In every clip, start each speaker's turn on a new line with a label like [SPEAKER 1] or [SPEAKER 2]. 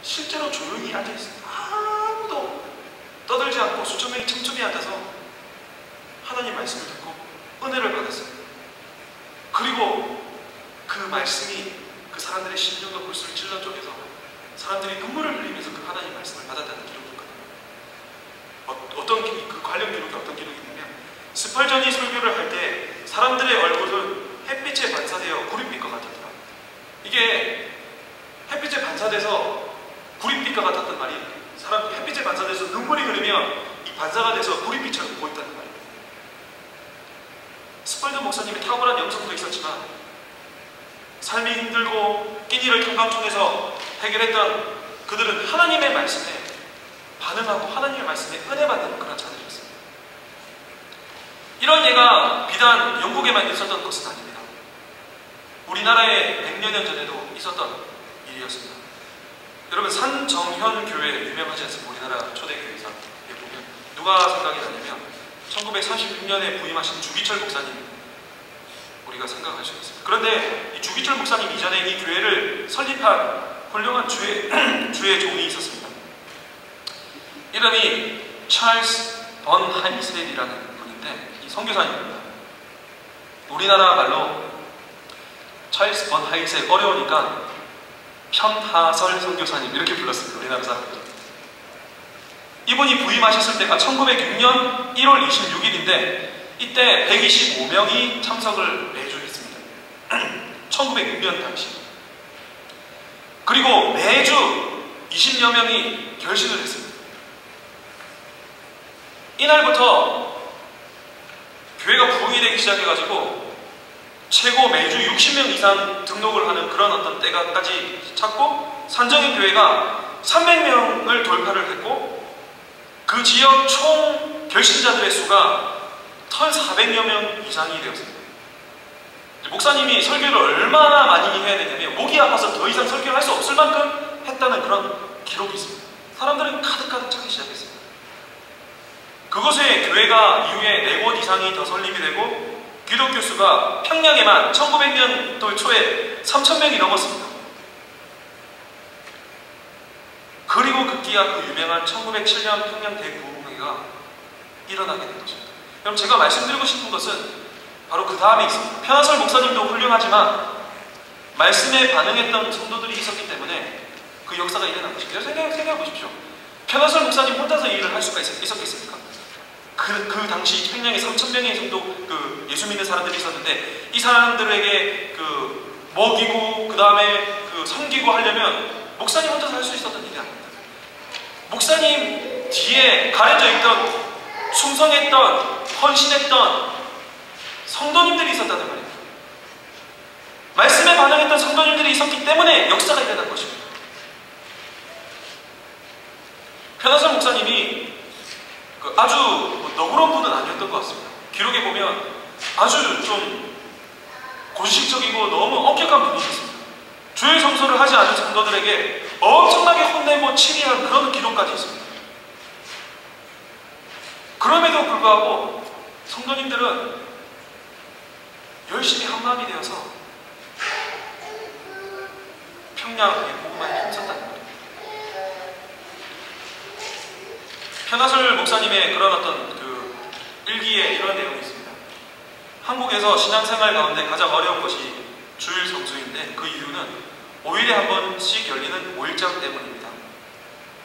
[SPEAKER 1] 실제로 조용히 앉아있습니다. 아무도 떠들지 않고 수천 명이 촘촘히 앉아서 하나님 말씀을 듣고 은혜를 받았어요. 그리고 그 말씀이 그 사람들의 심령과 골수를 찔러 쪼개서 사람들이 눈물을 흘리면서 그 하나님 말씀을 받았다는 기록이 있거든요. 그 관련 기록이 어떤 기록이 있냐면, 스펄전이 설교를 할 때 사람들의 얼굴은 햇빛에 반사되어 구릿빛과 같았더라. 이게 햇빛에 반사돼서 구릿빛과 같았단 말이, 사람 햇빛에 반사돼서 눈물이 흐르면 이 반사가 돼서 구릿빛처럼 보였다는 말이에요. 스펄전 목사님이 탁월한 영성도 있었지만 삶이 힘들고 끼니를 평강촌에서 해결했던 그들은 하나님의 말씀에 반응하고 하나님의 말씀에 은혜 받는 그런 자들이었습니다. 이런 예가 비단 영국에만 있었던 것은 아닙니다. 우리나라에 100여 년 전에도 있었던 일이었습니다. 여러분, 산정현 교회 유명하지 않습니까? 우리나라 초대교회에서 보면 누가 생각이 나냐면 1946년에 부임하신 주기철 목사님, 우리가 생각할 수 있습니다. 그런데 이 주기철 목사님 이전에 이 교회를 설립한 훌륭한 주의 종이 있었습니다. 이름이 찰스 번 하이셋이라는 분인데, 이 선교사님입니다. 우리나라 말로 찰스 번 하이셋, 어려우니까 편하설 선교사님 이렇게 불렀습니다. 우리나라 사람들이. 이분이 부임하셨을 때가 1906년 1월 26일인데 이때 125명이 참석을 매주 했습니다. 1906년 당시. 그리고 매주 20여 명이 결신을 했습니다. 이날부터 교회가 부흥이 되기 시작해가지고 최고 매주 60명 이상 등록을 하는 그런 어떤 때가까지 찾고, 산정현 교회가 300명을 돌파를 했고, 그 지역 총 결신자들의 수가 1,400여 명 이상이 되었습니다. 목사님이 설교를 얼마나 많이 해야 되냐면 목이 아파서 더 이상 설교를 할 수 없을 만큼 했다는 그런 기록이 있습니다. 사람들은 가득가득 차기 시작했습니다. 그곳에 교회가 이후에 4곳 이상이 더 설립이 되고, 기독교 수가 평양에만 1900년도 초에 3,000명이 넘었습니다. 그리고 급기야 그 유명한 1907년 평양 대부흥회가 일어나게 된 것입니다. 여러분, 제가 말씀드리고 싶은 것은 바로 그 다음에 있습니다. 편하설 목사님도 훌륭하지만 말씀에 반응했던 성도들이 있었기 때문에 그 역사가 일어난 것입니다. 생각해 보십시오. 편하설 목사님 혼자서 일을 할 수가 있었겠습니까? 그 당시 평양에 3,000명의 정도 그 예수 믿는 사람들이 있었는데, 이 사람들에게 그 먹이고 그 다음에 그 섬기고 하려면 목사님 혼자서 할 수 있었던 일이 아닙니다. 목사님 뒤에 가려져 있던, 충성했던, 헌신했던 성도님들이 있었다는 말입니다. 말씀에 반응했던 성도님들이 있었기 때문에 역사가 일어난 것입니다. 편하설 목사님이 아주 너그러운 분은 아니었던 것 같습니다. 기록에 보면 아주 좀 고지식적이고 너무 엄격한 분이었습니다. 주일 성소를 하지 않은 성도들에게 엄청나게 혼내고 치리한 그런 기록까지 있습니다. 그럼에도 불구하고 성도님들은 열심히 한마음이 되어서 평양의 복음만에 힘썼다는 거예요. 편하설 목사님의 그런 어떤 그 일기에 이런 내용이 있습니다. 한국에서 신앙생활 가운데 가장 어려운 것이 주일 성수인데, 그 이유는 5일에 한 번씩 열리는 5일장 때문입니다.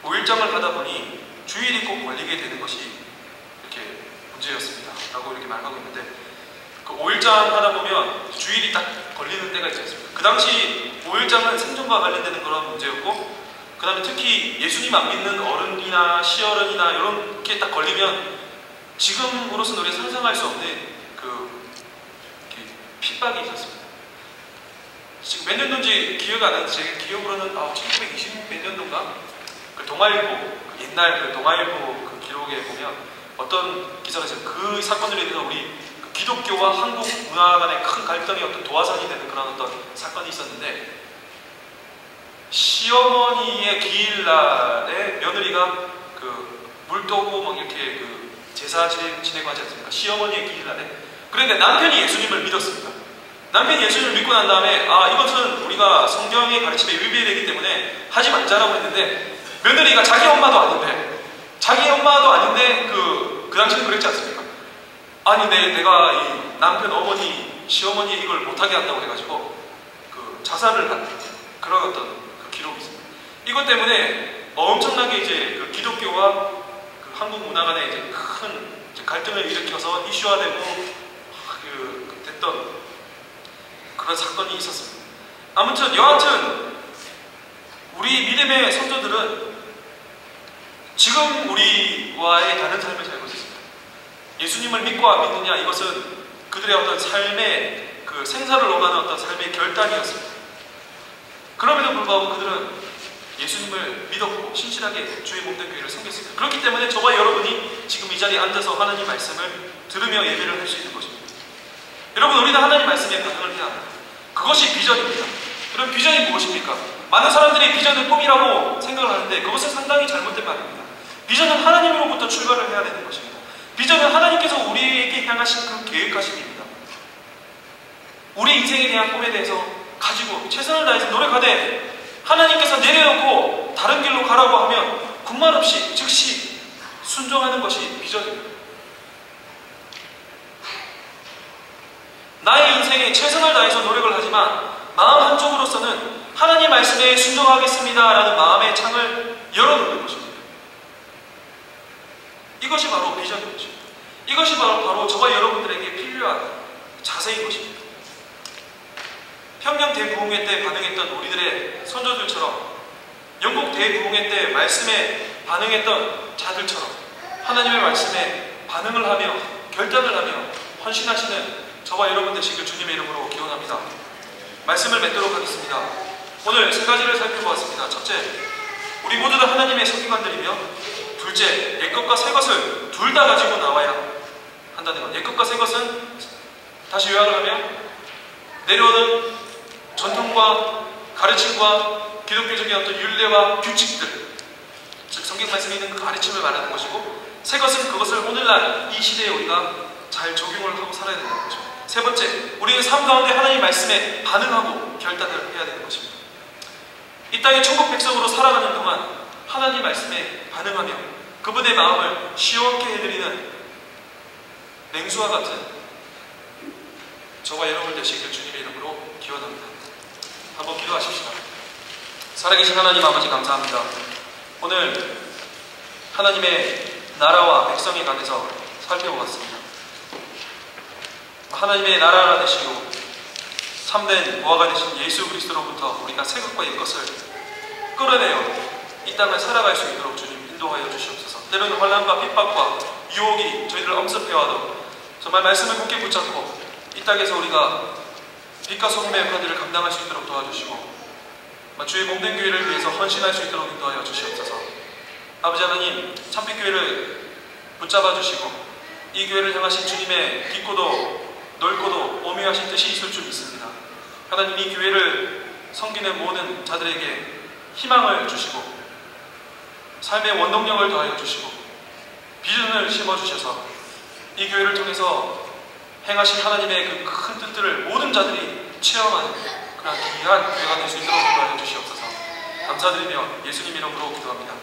[SPEAKER 1] 5일장을 가다 보니 주일이 꼭 걸리게 되는 것이 이렇게 문제였습니다 라고 이렇게 말하고 있는데, 그 5일장 하다 보면 주일이 딱 걸리는 때가 있지 않습니까? 그 당시 5일장은 생존과 관련되는 그런 문제였고, 그 다음에 특히 예수님 안 믿는 어른이나 시어른이나 이렇게 딱 걸리면 지금으로서는 우리가 상상할 수 없는 그 핍박이 있었습니다. 지금 몇 년도인지 기억 안 나는데, 제 기억으로는 1920 몇 년도인가? 그 동아일보, 옛날 그 동아일보 그 기록에 보면 어떤 기사가 있어요. 그 사건으로 인해서 우리 그 기독교와 한국 문화 간의 큰 갈등이 어떤 도화선이 되는 그런 어떤 사건이 있었는데, 시어머니의 기일날에 며느리가 그 물도고 막 이렇게 그 제사 지내고 하지 않습니까? 시어머니의 기일날에. 그런데 남편이 예수님을 믿었습니다. 남편이 예수님을 믿고 난 다음에 이것은 우리가 성경의 가르침에 위배되기 때문에 하지 말자라고 했는데, 며느리가 자기 엄마도 아닌데 그 당시는 그랬지 않습니까? 아니 내가 이 남편 어머니 시어머니 이걸 못하게 한다고 해가지고 그 자살을 한 그런 어떤 그 기록이 있습니다. 이것 때문에 엄청나게 이제 그 기독교와 그 한국 문화 간에 이제 큰 갈등을 일으켜서 이슈화되고 됐던 그런 사건이 있었습니다. 아무튼 여하튼 우리 믿음의 성도들은 지금 우리와의 다른 삶을 살고 있습니다. 예수님을 믿고 안 믿느냐, 이것은 그들의 어떤 삶의 그 생사를 오가는 어떤 삶의 결단이었습니다. 그럼에도 불구하고 그들은 예수님을 믿었고 신실하게 주의 몸된 교회를 섬겼습니다. 그렇기 때문에 저와 여러분이 지금 이 자리에 앉아서 하나님 말씀을 들으며 예배를 할 수 있는 것입니다. 여러분, 우리는 하나님 말씀에 반응을 해야 합니다. 그것이 비전입니다. 그럼 비전이 무엇입니까? 많은 사람들이 비전은 꿈이라고 생각을 하는데 그것은 상당히 잘못된 말입니다. 비전은 하나님으로부터 출발을 해야 되는 것입니다. 비전은 하나님께서 우리에게 향하신 그 계획하심입니다. 우리 인생에 대한 꿈에 대해서 가지고 최선을 다해서 노력하되 하나님께서 내려놓고 다른 길로 가라고 하면 군말 없이 즉시 순종하는 것이 비전입니다. 나의 인생에 최선을 다해서 노력을 하지만 마음 한쪽으로서는 하나님 말씀에 순종하겠습니다 라는 마음의 창을 열어놓는 것입니다. 이것이 바로 비전인 것입니다. 이것이 바로 저와 여러분들에게 필요한 자세인 것입니다. 평양 대부흥회 때 반응했던 우리들의 선조들처럼, 영국 대부흥회 때 말씀에 반응했던 자들처럼 하나님의 말씀에 반응을 하며 결단을 하며 헌신하시는 저와 여러분 되시길 주님의 이름으로 기원합니다. 말씀을 맺도록 하겠습니다. 오늘 세 가지를 살펴보았습니다. 첫째, 우리 모두 다 하나님의 서기관들이며, 둘째, 옛것과 새것을 둘 다 가지고 나와야 한다는 것. 옛것과 새것은 다시 요약을 하면 내려오는 전통과 가르침과 기독교적인 어떤 율례와 규칙들, 즉 성경 말씀에 있는 그 가르침을 말하는 것이고, 새것은 그것을 오늘날 이 시대에 우리가 잘 적용을 하고 살아야 되는 거죠. 세 번째, 우리는 삶 가운데 하나님 말씀에 반응하고 결단을 해야 되는 것입니다. 이 땅의 천국 백성으로 살아가는 동안 하나님 말씀에 반응하며 그분의 마음을 시원케 해드리는 맹수와 같은 저와 여러분 되시길 주님의 이름으로 기원합니다. 한번 기도하십시다. 살아계신 하나님 아버지, 감사합니다. 오늘 하나님의 나라와 백성에 관해서 살펴보았습니다. 하나님의 나라가 되시고 참된 보화가 되신 예수 그리스도로부터 우리가 새 것과 옛 것을 끌어내어 이 땅을 살아갈 수 있도록 주님 인도하여 주시옵소서. 때로는 환난과 핍박과 유혹이 저희들을 엄습해와도 정말 말씀을 굳게 붙잡고 이 땅에서 우리가 빛과 소금의 역할들을 감당할 수 있도록 도와주시고 주의 몸된 교회를 위해서 헌신할 수 있도록 인도하여 주시옵소서. 아버지 하나님, 참빛교회를 붙잡아 주시고 이 교회를 향하신 주님의 깊고도 넓고도 오묘하신 뜻이 있을 줄 믿습니다. 하나님, 이 교회를 섬기는 모든 자들에게 희망을 주시고 삶의 원동력을 더하여 주시고 비전을 심어주셔서 이 교회를 통해서 행하신 하나님의 그 큰 뜻들을 모든 자들이 체험하는 그런 귀한 교회가 될 수 있도록 인도하여 주시옵소서. 감사드리며 예수님 이름으로 기도합니다.